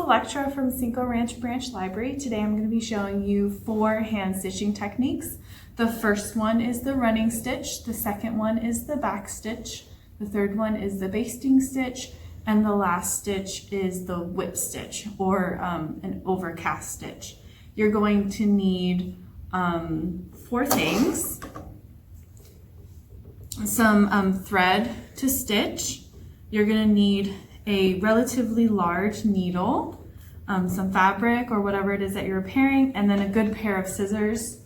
Electra from Cinco Ranch Branch Library. Today I'm going to be showing you 4 hand stitching techniques. The first one is the running stitch, the second one is the back stitch, the third one is the basting stitch, and the last stitch is the whip stitch or an overcast stitch. You're going to need 4 things: some thread to stitch. You're going to need a relatively large needle, some fabric or whatever it is that you're repairing, and then a good pair of scissors.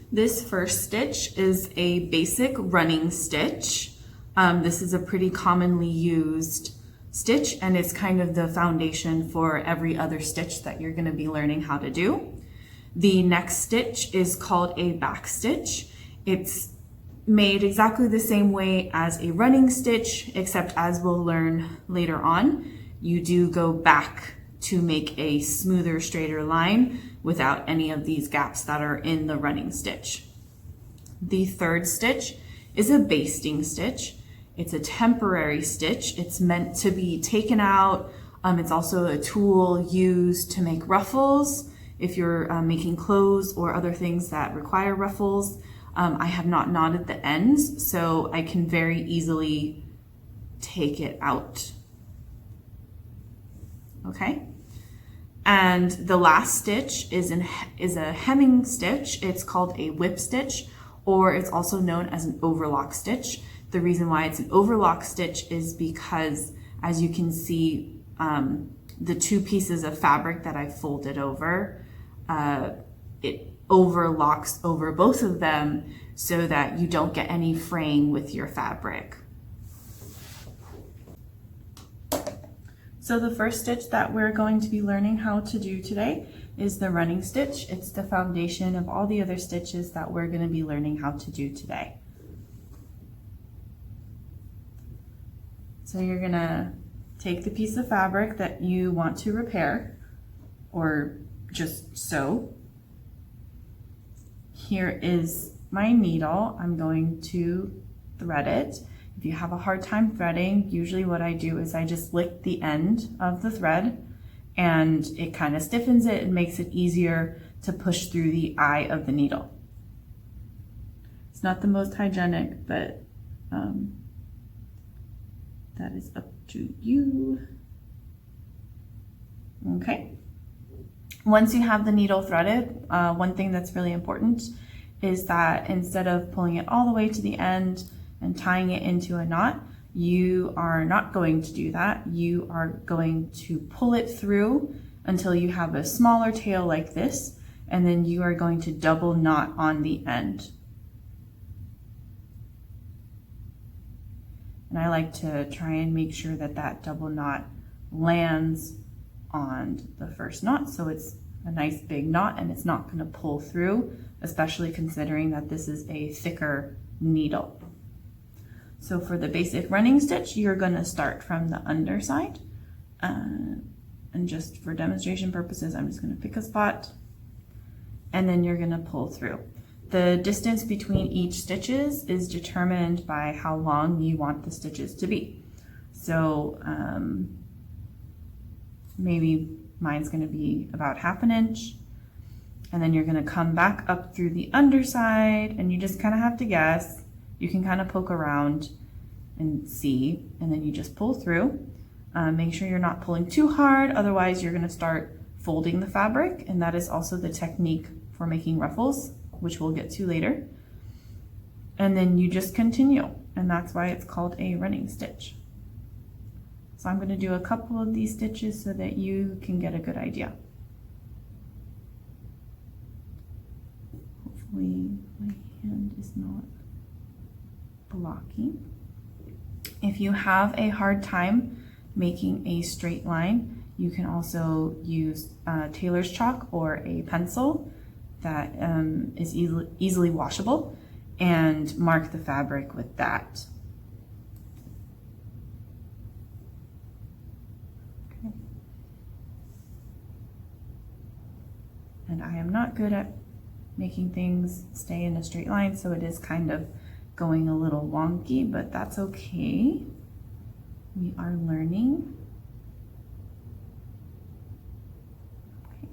This first stitch is a basic running stitch. This is a pretty commonly used stitch, and it's kind of the foundation for every other stitch that you're going to be learning how to do. The next stitch is called a back stitch. It's made exactly the same way as a running stitch, except as we'll learn later on, you do go back to make a smoother, straighter line without any of these gaps that are in the running stitch. The third stitch is a basting stitch. It's a temporary stitch. It's meant to be taken out. It's also a tool used to make ruffles if you're making clothes or other things that require ruffles. I have not knotted the ends, so I can very easily take it out. Okay? And the last stitch is a hemming stitch. It's called a whip stitch, or it's also known as an overlock stitch. The reason why it's an overlock stitch is because, as you can see, the 2 pieces of fabric that I folded over, it overlocks over both of them so that you don't get any fraying with your fabric. So the first stitch that we're going to be learning how to do today is the running stitch. It's the foundation of all the other stitches that we're going to be learning how to do today. So you're going to take the piece of fabric that you want to repair or just sew. Here is my needle. I'm going to thread it. If you have a hard time threading, usually what I do is I just lick the end of the thread, and it kind of stiffens it and makes it easier to push through the eye of the needle. It's not the most hygienic, but that is up to you. Okay. Once you have the needle threaded, one thing that's really important is that instead of pulling it all the way to the end and tying it into a knot, you are not going to do that. You are going to pull it through until you have a smaller tail like this, and then you are going to double knot on the end. And I like to try and make sure that that double knot lands on the first knot, so it's a nice big knot and it's not going to pull through, especially considering that this is a thicker needle. So for the basic running stitch, you're going to start from the underside, and just for demonstration purposes, I'm just going to pick a spot, and then you're going to pull through. The distance between each stitches is determined by how long you want the stitches to be. So maybe mine's going to be about 1/2 inch, and then you're going to come back up through the underside, and you just kind of have to guess. You can kind of poke around and see, and then you just pull through. Make sure you're not pulling too hard, otherwise you're going to start folding the fabric, and that is also the technique for making ruffles, which we'll get to later. And then you just continue, and that's why it's called a running stitch. So I'm going to do a couple of these stitches so that you can get a good idea. Hopefully my hand is not blocking. If you have a hard time making a straight line, you can also use tailor's chalk or a pencil that is easily washable, and mark the fabric with that. Okay. And I am not good at making things stay in a straight line, so it is kind of going a little wonky, but that's okay. we are learning. Okay.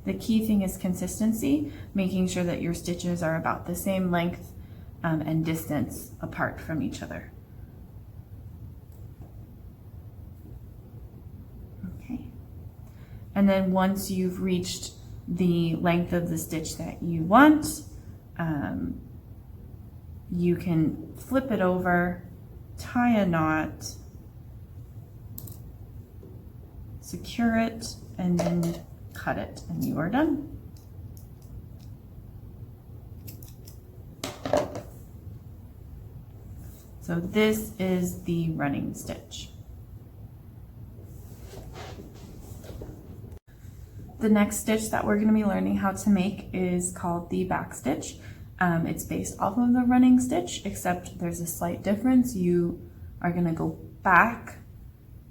The key thing is consistency, making sure that your stitches are about the same length and distance apart from each other. Okay. And then once you've reached the length of the stitch that you want, you can flip it over, tie a knot, secure it, and then cut it, and you are done. So this is the running stitch. The next stitch that we're going to be learning how to make is called the back stitch. It's based off of the running stitch, except there's a slight difference. You are going to go back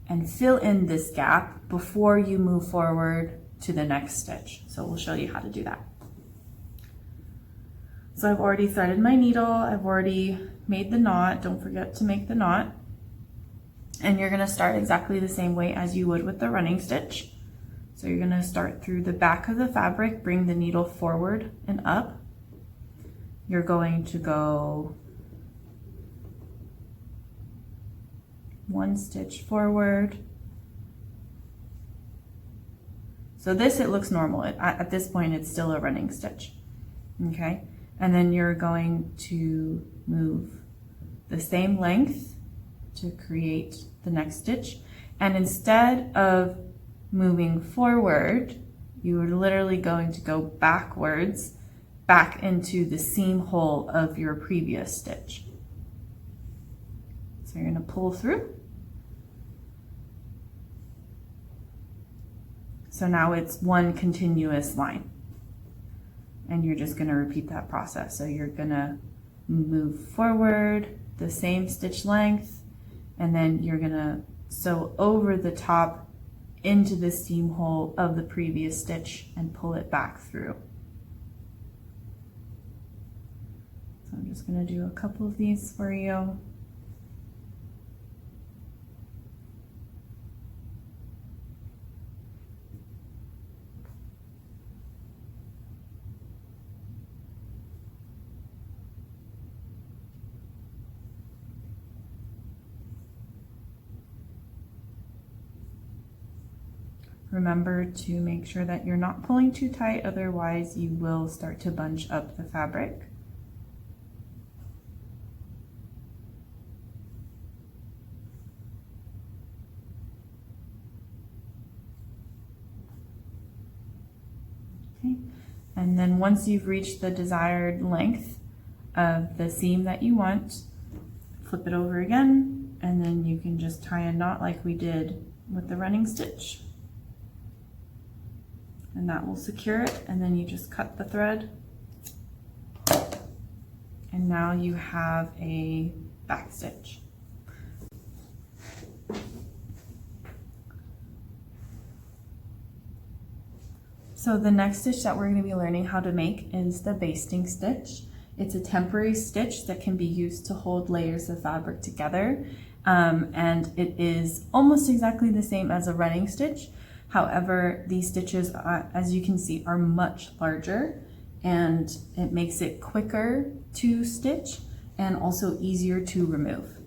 and fill in this gap before you move forward to the next stitch. So we'll show you how to do that. So I've already threaded my needle, I've already made the knot. Don't forget to make the knot. And you're going to start exactly the same way as you would with the running stitch. So you're going to start through the back of the fabric, bring the needle forward and up. You're going to go one stitch forward. So this, it looks normal. At this point, it's still a running stitch. Okay, and then you're going to move the same length to create the next stitch. And instead of moving forward, you are literally going to go backwards, back into the seam hole of your previous stitch. So you're going to pull through. So now it's one continuous line. And you're just going to repeat that process. So you're going to move forward the same stitch length, and then you're going to sew over the top into the seam hole of the previous stitch and pull it back through. So I'm just going to do a couple of these for you. Remember to make sure that you're not pulling too tight, otherwise you will start to bunch up the fabric. Okay, and then once you've reached the desired length of the seam that you want, flip it over again, and then you can just tie a knot like we did with the running stitch. And that will secure it, and then you just cut the thread. And now you have a back stitch. So the next stitch that we're going to be learning how to make is the basting stitch. It's a temporary stitch that can be used to hold layers of fabric together, and it is almost exactly the same as a running stitch. However, these stitches, as you can see, are much larger, and it makes it quicker to stitch and also easier to remove.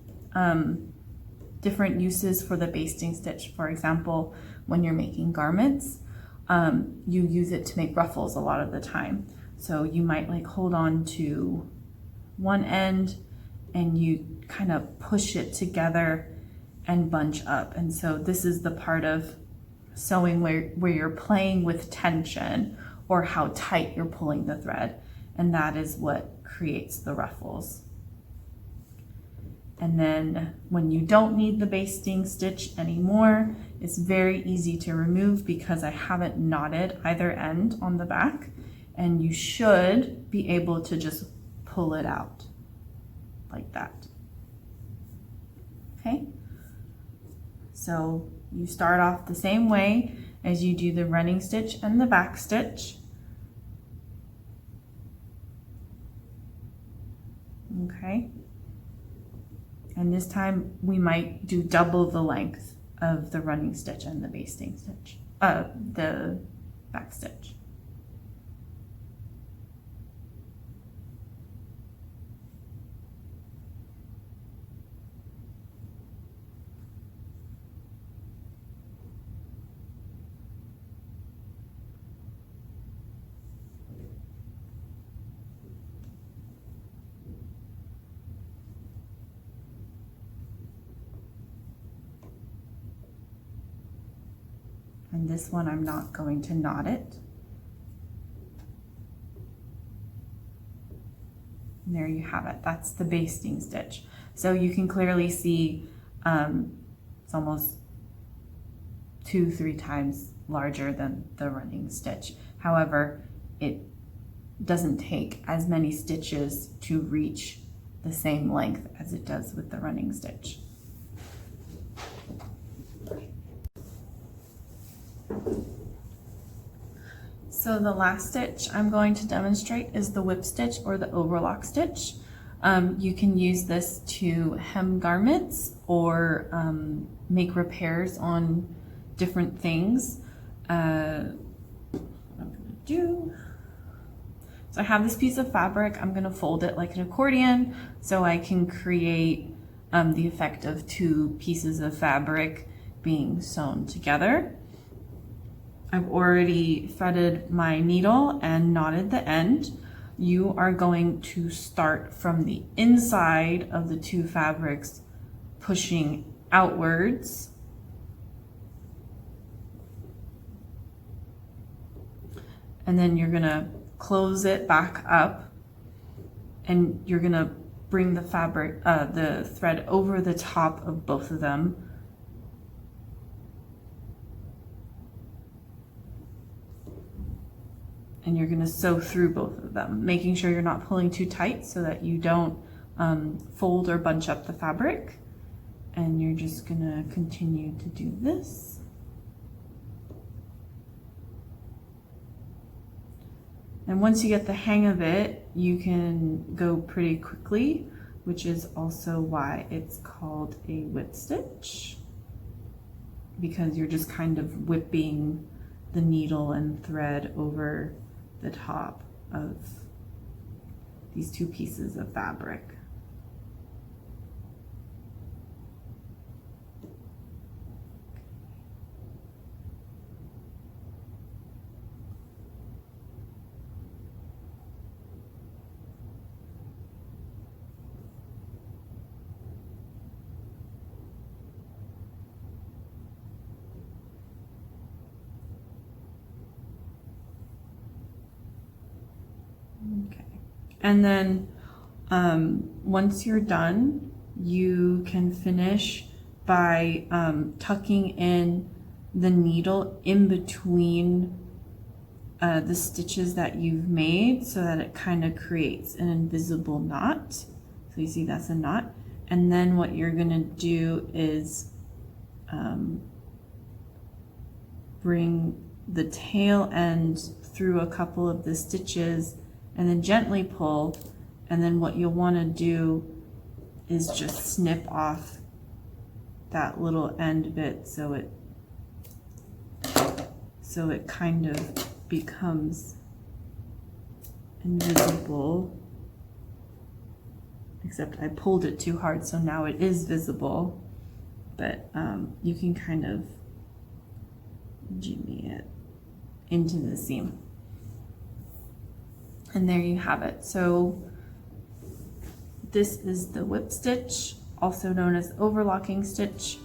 Different uses for the basting stitch. For example, when you're making garments, you use it to make ruffles a lot of the time. So you might like hold on to one end and you kind of push it together and bunch up. And so this is the part of sewing where you're playing with tension or how tight you're pulling the thread, and that is what creates the ruffles. And then when you don't need the basting stitch anymore, it's very easy to remove because I haven't knotted either end on the back, and you should be able to just pull it out like that. Okay, so you start off the same way as you do the running stitch and the back stitch. Okay. And this time we might do double the length of the running stitch and the basting stitch, the back stitch. And this one I'm not going to knot it. And there you have it. That's the basting stitch. So you can clearly see it's almost 2-3 times larger than the running stitch. However, it doesn't take as many stitches to reach the same length as it does with the running stitch. So the last stitch I'm going to demonstrate is the whip stitch or the overlock stitch. You can use this to hem garments or make repairs on different things. What I'm gonna do, so I have this piece of fabric. I'm gonna fold it like an accordion so I can create the effect of 2 pieces of fabric being sewn together. I've already threaded my needle and knotted the end. You are going to start from the inside of the 2 fabrics, pushing outwards. And then you're gonna close it back up, and you're gonna bring the fabric, the thread over the top of both of them. And you're gonna sew through both of them, making sure you're not pulling too tight so that you don't fold or bunch up the fabric. And you're just gonna continue to do this. And once you get the hang of it, you can go pretty quickly, which is also why it's called a whip stitch, because you're just kind of whipping the needle and thread over the top of these 2 pieces of fabric. Okay, and then once you're done, you can finish by tucking in the needle in between the stitches that you've made so that it kind of creates an invisible knot. So you see that's a knot. And then what you're gonna do is bring the tail end through a couple of the stitches and then gently pull, and then what you'll want to do is just snip off that little end bit so it kind of becomes invisible, except I pulled it too hard so now it is visible, but you can kind of jimmy it into the seam. And there you have it. So this is the whip stitch, also known as overlocking stitch.